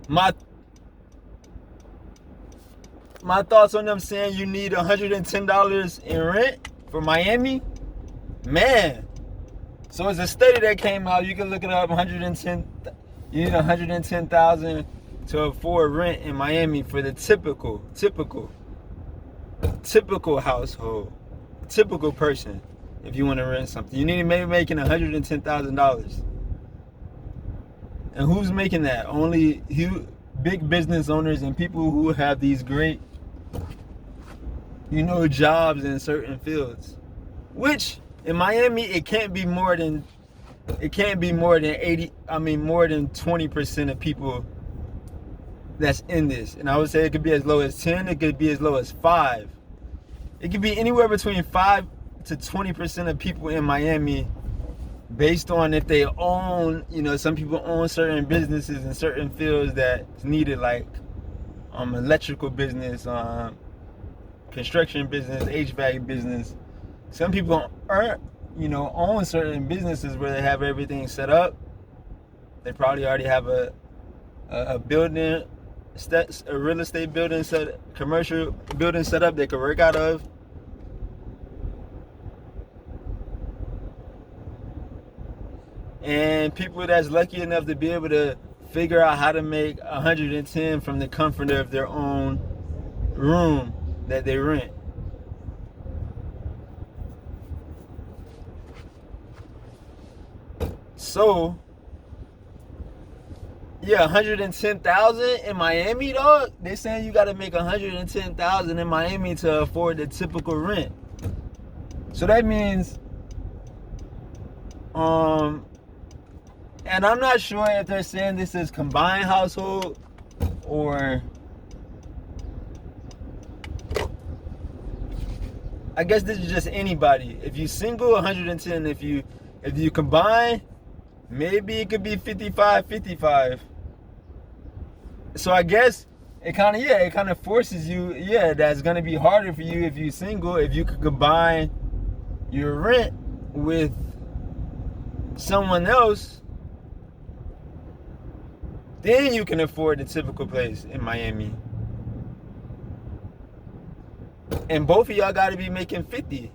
My my thoughts on them saying you need $110 in rent for Miami, man. So it's a study that came out. You can look it up. 110. You need 110,000 to afford rent in Miami for the typical household, typical person. If you want to rent something, you need to maybe making $110,000. And who's making that? Only big business owners and people who have these great, jobs in certain fields. Which in Miami, it can't be more than 80. I mean, more than 20% of people that's in this. And I would say it could be as low as 10. It could be as low as 5. It could be anywhere between 5 to 20% of people in Miami, based on if they own, some people own certain businesses in certain fields that's needed, like electrical business, construction business, HVAC business. Some people own certain businesses where they have everything set up. They probably already have a building, a real estate building commercial building set up they could work out of. And people that's lucky enough to be able to figure out how to make 110 from the comfort of their own room that they rent. So, yeah, 110,000 in Miami, dog. They saying you got to make 110,000 in Miami to afford the typical rent. So that means, and I'm not sure if they're saying this is combined household or, I guess this is just anybody. If you single, 110. If you combine, maybe it could be 55. So I guess it kind of forces you, that's going to be harder for you if you're single. If you could combine your rent with someone else, then you can afford the typical place in Miami. And both of y'all got to be making 50.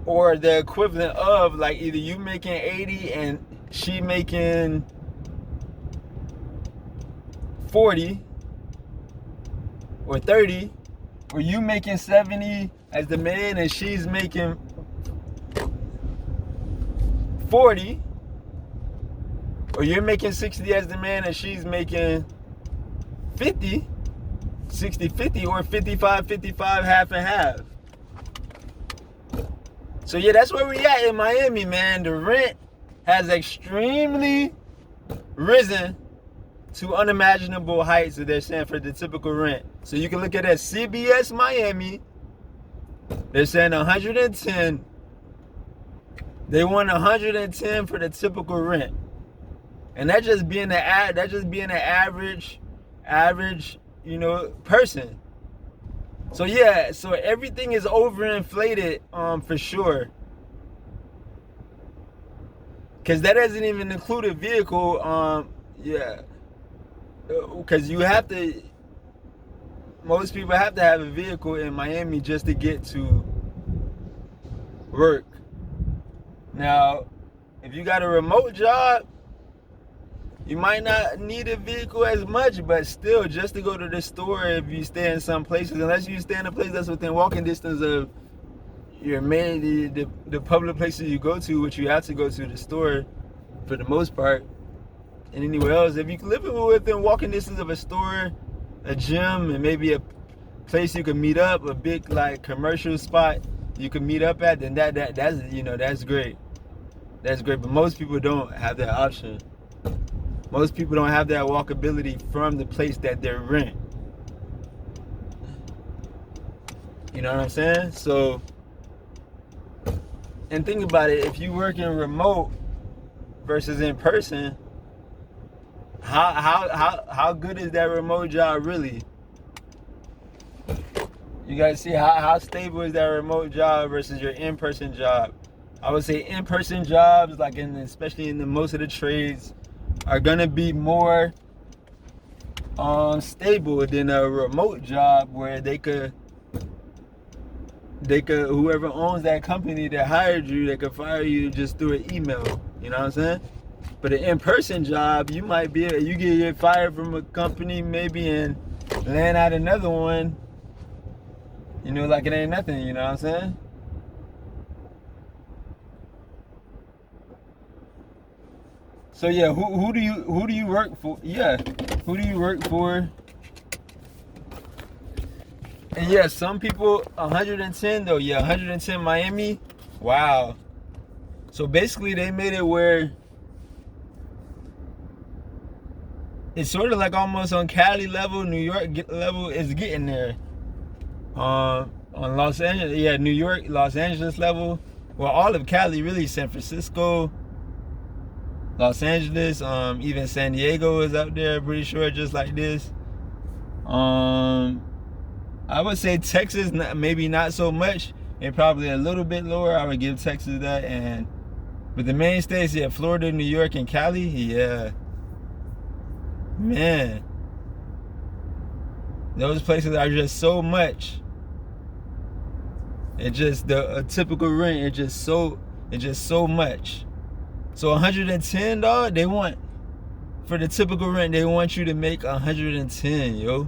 Or the equivalent of, like, either you making 80 and she making 40 or 30, or you making 70 as the man and she's making 40, or you're making 60 as the man and she's making 50, 60-50, or 55-55, half and half. So yeah, that's where we at in Miami, man. The rent has extremely risen to unimaginable heights that they're saying for the typical rent. So you can look at that CBS Miami. They're saying 110. They want 110 for the typical rent. And that just being an average, person. So yeah, so everything is overinflated, for sure. Cause that doesn't even include a vehicle, Cause most people have to have a vehicle in Miami just to get to work. Now, if you got a remote job, you might not need a vehicle as much, but still, just to go to the store, if you stay in some places, unless you stay in a place that's within walking distance of your the public places you go to, which you have to go to the store for the most part, and anywhere else. If you live within walking distance of a store, a gym, and maybe a place you can meet up, a big like commercial spot you can meet up at, then that's great. That's great. But most people don't have that option. Most people don't have that walkability from the place that they're rent. You know what I'm saying? So, and think about it, if you work in remote versus in person, how good is that remote job really? You gotta see how stable is that remote job versus your in-person job. I would say in-person jobs, like especially in most of the trades, are gonna be more stable than a remote job where they could whoever owns that company that hired you, they could fire you just through an email. You know what I'm saying? But an in-person job, you get fired from a company maybe and land out another one. You know, like it ain't nothing. You know what I'm saying? So yeah, who do you work for? Yeah, who do you work for? And yeah, some people 110 though. Yeah, 110 Miami. Wow. So basically, they made it where it's sort of like almost on Cali level, New York level is getting there. On Los Angeles, yeah, New York, Los Angeles level. Well, all of Cali, really, San Francisco, Los Angeles, even San Diego is up there, pretty sure, just like this. I would say Texas, maybe not so much, and probably a little bit lower. I would give Texas that, but the main states, yeah, Florida, New York, and Cali, yeah, man, those places are just so much. It just a typical rent. It's just so much. So 110, dog. They want for the typical rent. They want you to make 110, yo.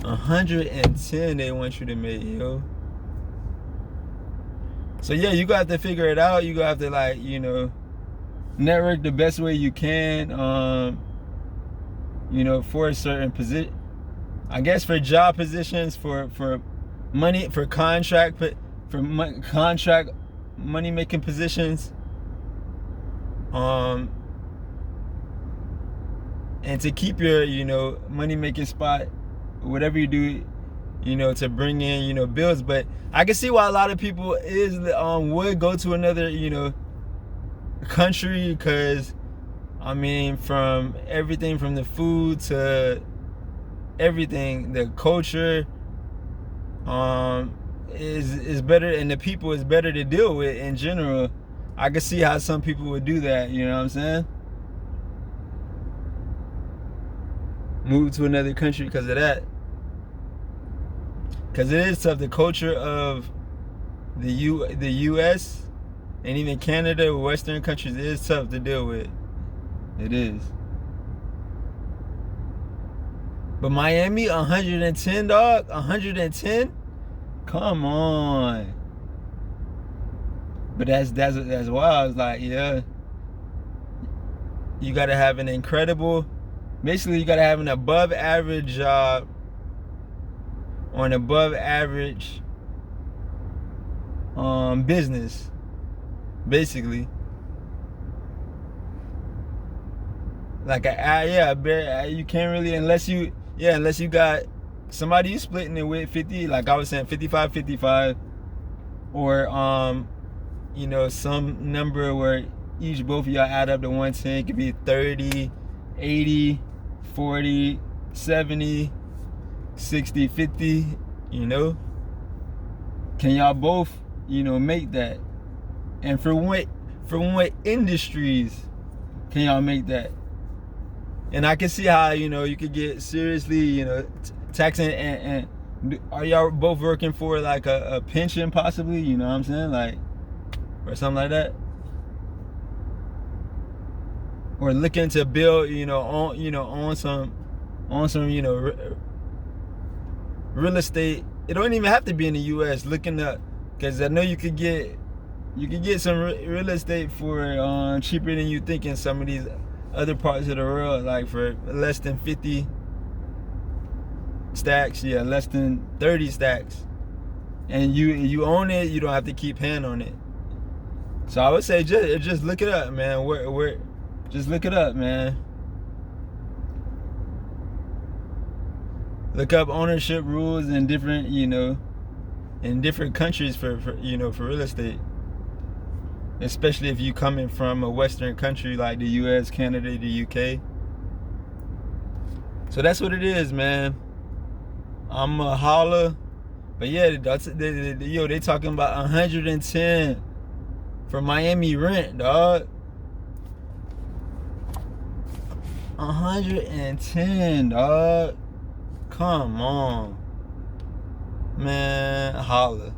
110 they want you to make, yo. So yeah, you got to figure it out. You got to like, you know, network the best way you can. You know, for a certain position. I guess for job positions, for money, for contract money making positions. And to keep your, you know, money making spot, whatever you do, you know, to bring in, you know, bills. But I can see why a lot of people would go to another, you know, country, because I mean, from everything from the food to everything, the culture is better, and the people is better to deal with in general. I can see how some people would do that, you know what I'm saying? Move to another country because of that. Because it is tough. The culture of the U.S. and even Canada, Western countries, it is tough to deal with. It is. But Miami, 110, dog. 110? Come on. But that's wild. It's like, yeah. You gotta have an incredible, basically you gotta have an above average job or an above average business. Basically. Like you can't really, unless you got somebody you splitting it with 50, like I was saying, 55, or you know, some number where both of y'all add up to 110. It could be 30, 80, 40, 70, 60, 50, you know. Can y'all both, you know, make that? And from what industries can y'all make that? And I can see how, you know, you could get seriously, you know, taxing, and are y'all both working for like a pension possibly, you know what I'm saying? Like, or something like that. Or looking to build, you know, on some, you know, real estate. It don't even have to be in the US. Looking up, because I know you could get some real estate for cheaper than you think in some of these other parts of the world, like for less than 50 stacks, yeah, less than 30 stacks, and you own it. You don't have to keep hand on it. So I would say just look it up, man. Just look it up, man. Look up ownership rules in different, you know, in different countries for you know, for real estate. Especially if you coming from a Western country like the US, Canada, the UK. So that's what it is, man. I'm a holla. But yeah, they talking about 110 for Miami rent, dog. 110, dog. Come on. Man, holla.